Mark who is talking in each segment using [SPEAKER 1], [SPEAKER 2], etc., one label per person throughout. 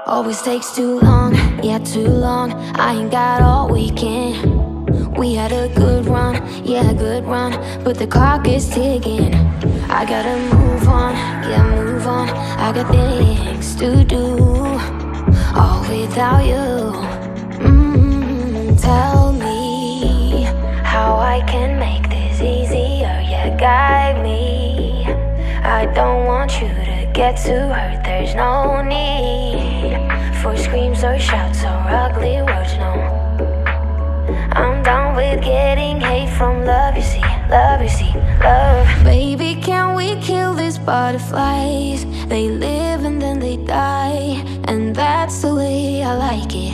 [SPEAKER 1] Always takes too long, yeah, too long. I ain't got all weekend. We had a good run, yeah, good run, but the clock is ticking. I gotta move on, yeah, move on. I got things to do, all without you. Tell me how I can make this easier, yeah, guide me. I don't want you to get too hurt, there's no need for screams or shouts or ugly words, no. I'm done with getting hate from love, you see, love, you see, love. Baby, can we kill these butterflies? They live and then they die, and that's the way I like it.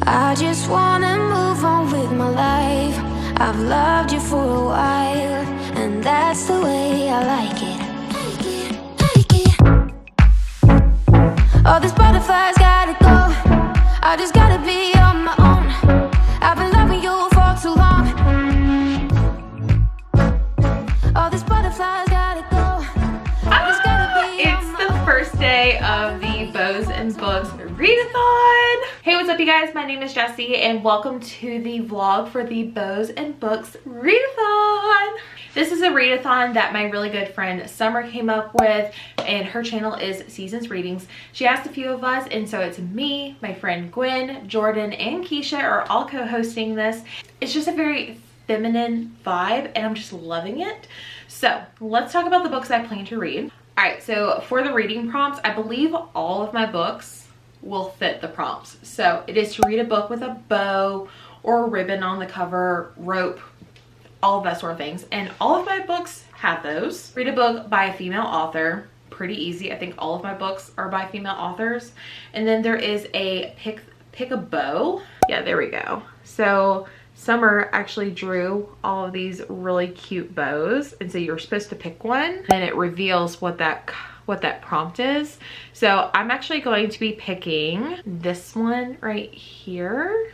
[SPEAKER 1] I just wanna move on with my life. I've loved you for a while, and that's the way I like it. All these butterflies gotta go. I just gotta be on my own. I've been loving you for too long. All these butterflies gotta go. I just gotta be on my own. It's the first day of the Bows and Books Readathon. Hey, what's up you guys? My name is Jessie and welcome to the vlog for the Bows and Books Readathon. This is a readathon that my really good friend Summer came up with, and her channel is Seasons Readings. She asked a few of us, and so it's me, my friend Gwen, Jordan, and Keisha are all co-hosting this. It's just a very feminine vibe and I'm just loving it. So let's talk about the books I plan to read. All right, so for the reading prompts, I believe all of my books will fit the prompts. So it is to read a book with a bow or a ribbon on the cover, rope, all of that sort of things, and all of my books have those. Read a book by a female author, pretty easy. I think all of my books are by female authors. And then there is a pick a bow. Yeah, there we go. So Summer actually drew all of these really cute bows, and so you're supposed to pick one and it reveals what that prompt is. So I'm actually going to be picking this one right here.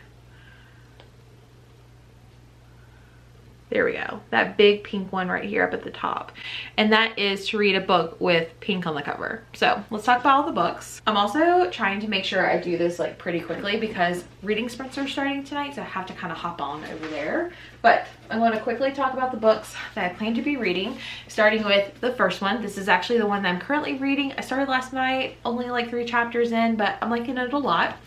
[SPEAKER 1] There we go. That big pink one right here up at the top. And that is to read a book with pink on the cover. So let's talk about all the books. I'm also trying to make sure I do this like pretty quickly because reading sprints are starting tonight, so I have to kind of hop on over there. But I'm going to quickly talk about the books that I plan to be reading, starting with the first one. This is actually the one that I'm currently reading. I started last night, only like 3 chapters in, but I'm liking it a lot.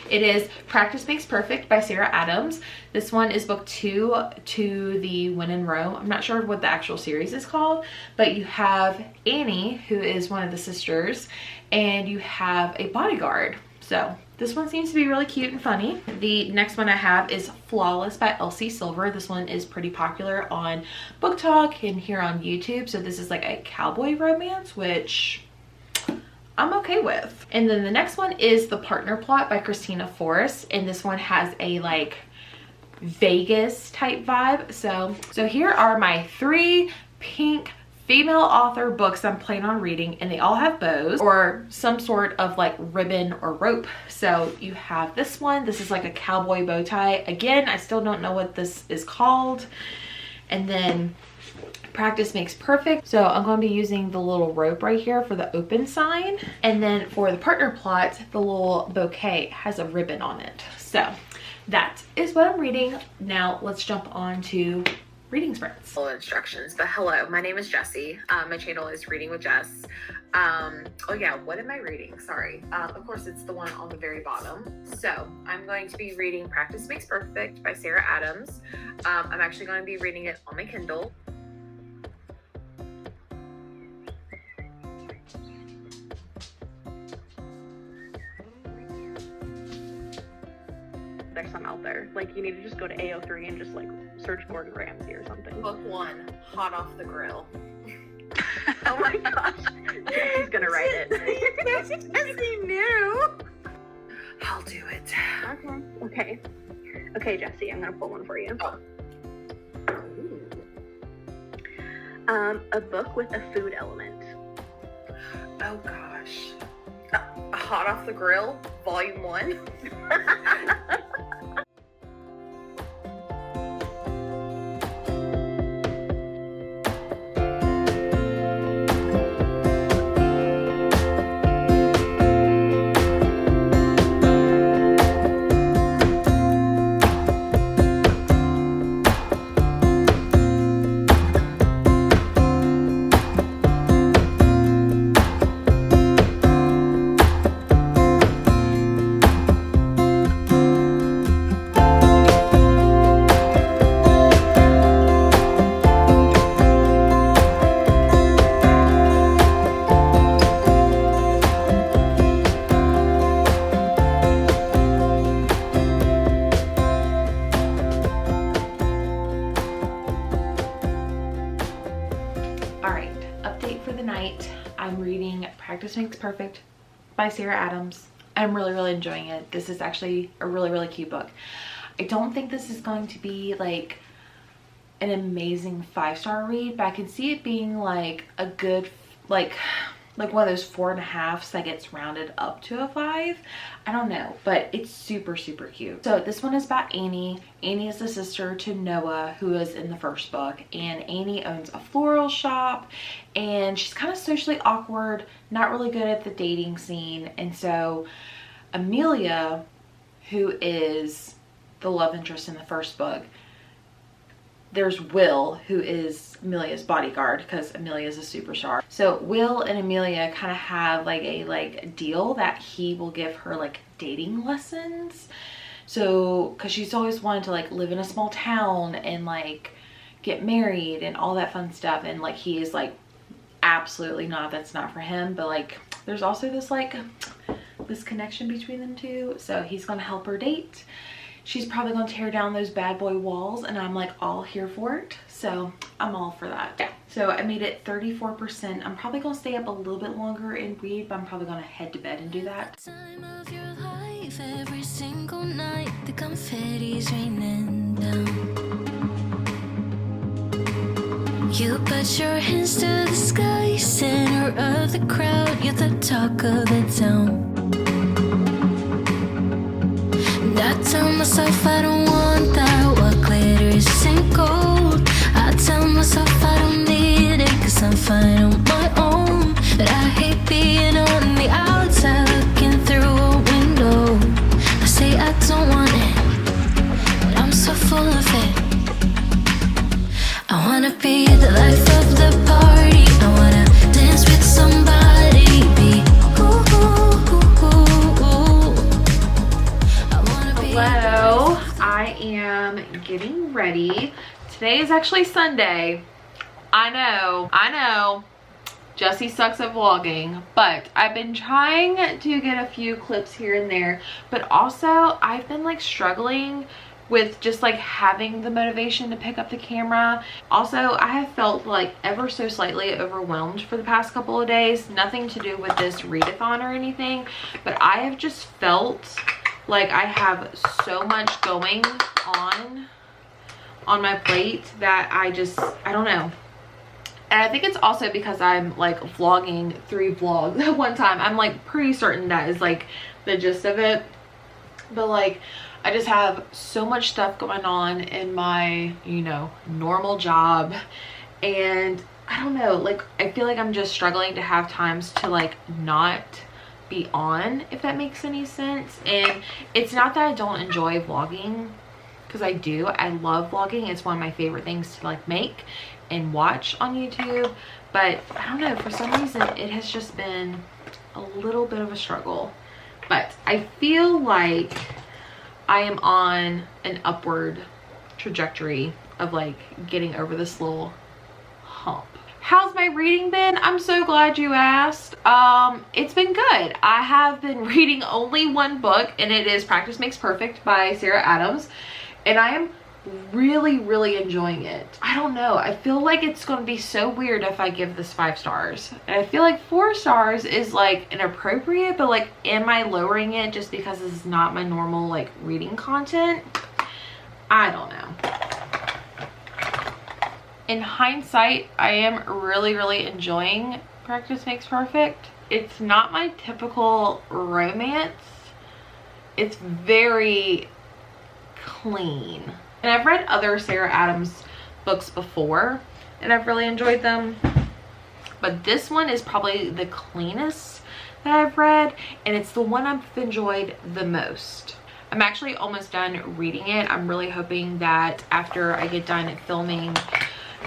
[SPEAKER 1] It is Practice Makes Perfect by Sarah Adams. This one is book 2 to the When in Rome. I'm not sure what the actual series is called, but you have Annie, who is one of the sisters, and you have a bodyguard. So this one seems to be really cute and funny. The next one I have is Flawless by Elsie Silver. This one is pretty popular on Book Talk and here on YouTube. So this is like a cowboy romance, which I'm okay with. And then the next one is The Partner Plot by Christina Forrest. And this one has a like Vegas type vibe. So here are my 3 pink female author books I'm planning on reading, and they all have bows or some sort of like ribbon or rope. So you have this one. This is like a cowboy bow tie. Again, I still don't know what this is called. And then Practice Makes Perfect. So I'm going to be using the little rope right here for the open sign. And then for the Partner Plot, the little bouquet has a ribbon on it. So that is what I'm reading. Now let's jump on to reading sprints. Full instructions, but hello, my name is Jessie. My channel is Reading with Jess. Oh yeah, what am I reading? Sorry. Of course, it's the one on the very bottom. So I'm going to be reading Practice Makes Perfect by Sarah Adams. I'm actually going to be reading it on my Kindle.
[SPEAKER 2] There's some out there. Like, you need to just go to AO3 and just like search Gordon Ramsay or something.
[SPEAKER 3] Book 1, Hot Off the Grill.
[SPEAKER 2] Oh my gosh. Jesse's gonna write it.
[SPEAKER 3] Jessie knew. I'll do it.
[SPEAKER 2] Okay. Okay, Jessie, I'm gonna pull one for you.
[SPEAKER 3] Oh.
[SPEAKER 2] A book with a food element.
[SPEAKER 3] Oh gosh. Hot Off the Grill, Volume 1.
[SPEAKER 1] for the night. I'm reading Practice Makes Perfect by Sarah Adams. I'm really enjoying it. This is actually a really cute book. I don't think this is going to be like an amazing 5-star read, but I can see it being like a good like one of those 4.5s that gets rounded up to a 5. I don't know, but it's super cute. So this one is about Annie. Annie is the sister to Noah, who is in the first book, and Annie owns a floral shop, and she's kind of socially awkward, not really good at the dating scene. And so Amelia, who is the love interest in the first book, there's Will, who is Amelia's bodyguard, because Amelia is a superstar. So Will and Amelia kind of have like a deal that he will give her like dating lessons. So because she's always wanted to like live in a small town and like get married and all that fun stuff, and like he is like absolutely not, that's not for him. But like there's also this like this connection between them two, so he's gonna help her date. She's probably gonna tear down those bad boy walls, and I'm like all here for it. So I'm all for that. Yeah. So I made it 34%. I'm probably gonna stay up a little bit longer and read, but I'm probably gonna head to bed and do that.
[SPEAKER 4] Time of your life, every single night, the confetti's raining down. You put your hands to the sky, center of the crowd, you're the talk of the town. I tell myself I don't want that, what glitters isn't gold. I tell myself I don't need it, cause I'm fine on my own. But I hate being on the outside, looking through a window. I say I don't want it, but I'm so full of it. I wanna be the life of the party, I wanna dance with somebody, be
[SPEAKER 1] Hello, I am getting ready. Today is actually Sunday. I know, Jessie sucks at vlogging, but I've been trying to get a few clips here and there, but also I've been like struggling with just like having the motivation to pick up the camera. Also, I have felt like ever so slightly overwhelmed for the past couple of days. Nothing to do with this readathon or anything, but I have just felt like I have so much going on my plate that I don't know. And I think it's also because I'm like vlogging 3 vlogs at one time. I'm like pretty certain that is like the gist of it. But like I just have so much stuff going on in my, you know, normal job. And I don't know, like I feel like I'm just struggling to have times to like not be on, if that makes any sense. And it's not that I don't enjoy vlogging, because I do. I love vlogging. It's one of my favorite things to like make and watch on YouTube, but I don't know, for some reason it has just been a little bit of a struggle. But I feel like I am on an upward trajectory of like getting over this little hump. How's my reading been? I'm so glad you asked. It's been good. I have been reading only one book, and it is Practice Makes Perfect by Sarah Adams, and I am really enjoying it. I don't know, I feel like it's going to be so weird if I give this 5 stars, and I feel like 4 stars is like inappropriate, but like am I lowering it just because this is not my normal like reading content? I don't know. In hindsight, I am really enjoying Practice Makes Perfect. It's not my typical romance. It's very clean. And I've read other Sarah Adams books before, and I've really enjoyed them. But this one is probably the cleanest that I've read, and it's the one I've enjoyed the most. I'm actually almost done reading it. I'm really hoping that after I get done filming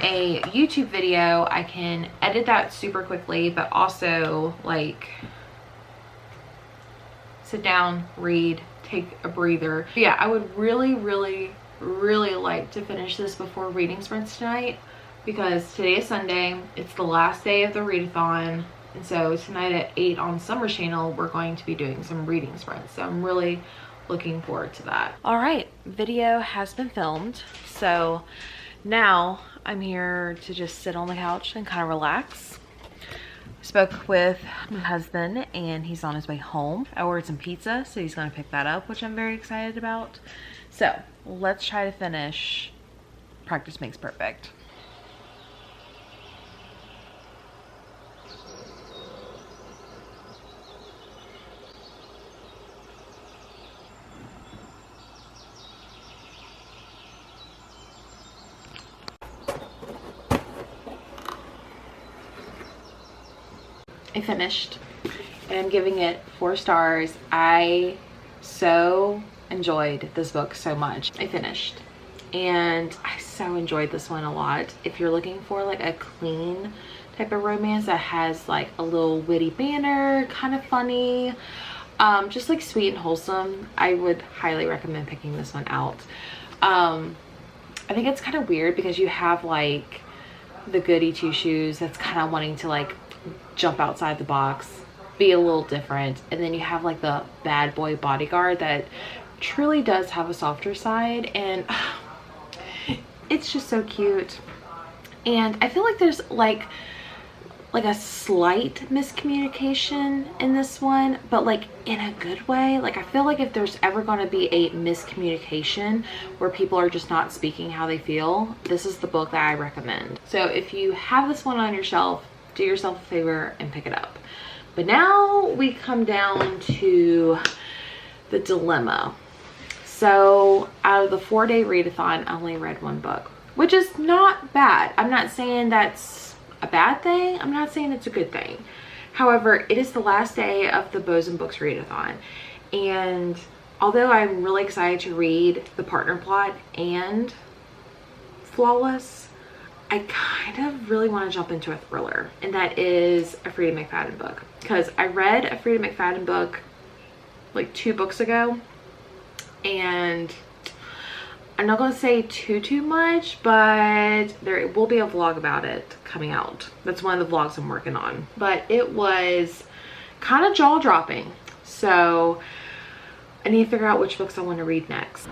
[SPEAKER 1] a YouTube video, I can edit that super quickly, but also like sit down, read, take a breather. But yeah, I would really like to finish this before reading sprints tonight, because today is Sunday. It's the last day of the readathon, and so tonight at 8 on Summer Channel we're going to be doing some reading sprints, so I'm really looking forward to that. All right, video has been filmed, so now I'm here to just sit on the couch and kind of relax. spoke with my husband and he's on his way home. I ordered some pizza, so he's gonna pick that up, which I'm very excited about. So let's try to finish Practice Makes Perfect. I finished and I'm giving it 4 stars. I so enjoyed this book so much. I finished and I so enjoyed this one a lot. If you're looking for like a clean type of romance that has like a little witty banter, kind of funny, just like sweet and wholesome, I would highly recommend picking this one out. I think it's kind of weird because you have like the goody two shoes that's kind of wanting to like jump outside the box, be a little different, and then you have like the bad boy bodyguard that truly does have a softer side, and it's just so cute. And I feel like there's like a slight miscommunication in this one, but like in a good way. Like I feel like if there's ever going to be a miscommunication where people are just not speaking how they feel, this is the book that I recommend. So if you have this one on your shelf, do yourself a favor and pick it up. But now we come down to the dilemma. So out of the 4-day readathon, I only read 1 book, which is not bad. I'm not saying that's a bad thing. I'm not saying it's a good thing. However, it is the last day of the Books Readathon. And although I'm really excited to read The Partner Plot and Flawless, I kind of really want to jump into a thriller, and that is a Freida McFadden book, because I read a Freida McFadden book like 2 books ago, and I'm not going to say too much, but there will be a vlog about it coming out. That's one of the vlogs I'm working on, but it was kind of jaw-dropping, so I need to figure out which books I want to read next.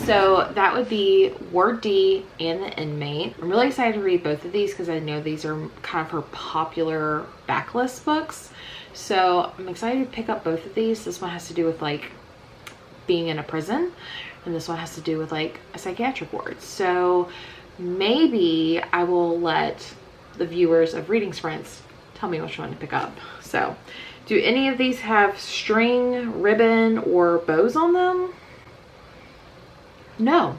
[SPEAKER 1] So that would be Ward D and The Inmate. I'm really excited to read both of these because I know these are kind of her popular backlist books. So I'm excited to pick up both of these. This one has to do with like being in a prison, and this one has to do with like a psychiatric ward. So maybe I will let the viewers of Reading Sprints tell me which one to pick up. So do any of these have string, ribbon, or bows on them? No.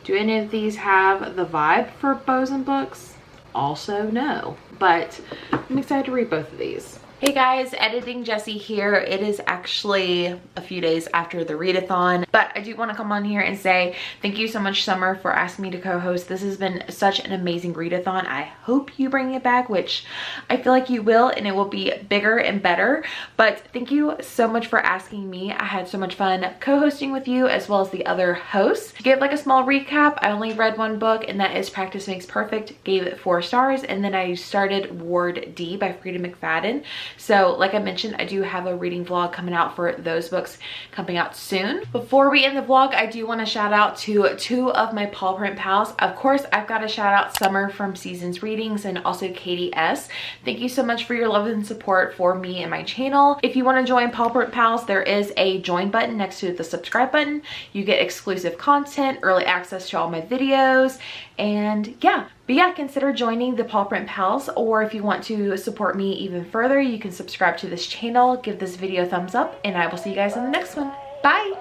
[SPEAKER 1] Do any of these have the vibe for bows and books? Also no. But I'm excited to read both of these. Hey guys, Editing Jessie here. It is actually a few days after the readathon, but I do want to come on here and say thank you so much, Summer, for asking me to co-host. This has been such an amazing readathon. I hope you bring it back, which I feel like you will, and it will be bigger and better. But thank you so much for asking me. I had so much fun co-hosting with you as well as the other hosts. To give like a small recap, I only read 1 book, and that is Practice Makes Perfect. Gave it 4 stars, and then I started Ward D by Freida McFadden. So like I mentioned, I do have a reading vlog coming out for those books coming out soon. Before we end the vlog, I do want to shout out to 2 of my paw print pals. Of course, I've got to shout out Summer from Seasons Readings and also Katie S. Thank you so much for your love and support for me and my channel. If you want to join Paw Print Pals, there is a join button next to the subscribe button. You get exclusive content, early access to all my videos, and yeah. But yeah, consider joining the Paw Print Pals, or if you want to support me even further, you can subscribe to this channel, give this video a thumbs up, and I will see you guys in the next one. Bye!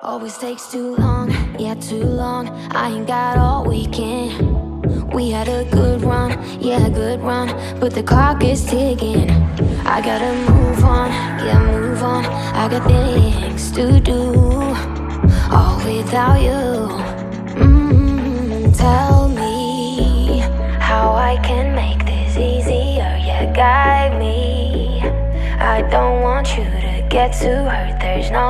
[SPEAKER 4] Always takes too long, yeah, too long. I ain't got all weekend. We had a good run, yeah, good run, but the clock is ticking. I gotta move on, yeah, move on. I got things to do, all without you. Tell me how I can make this easier, yeah, guide me. I don't want you to get too hurt, there's no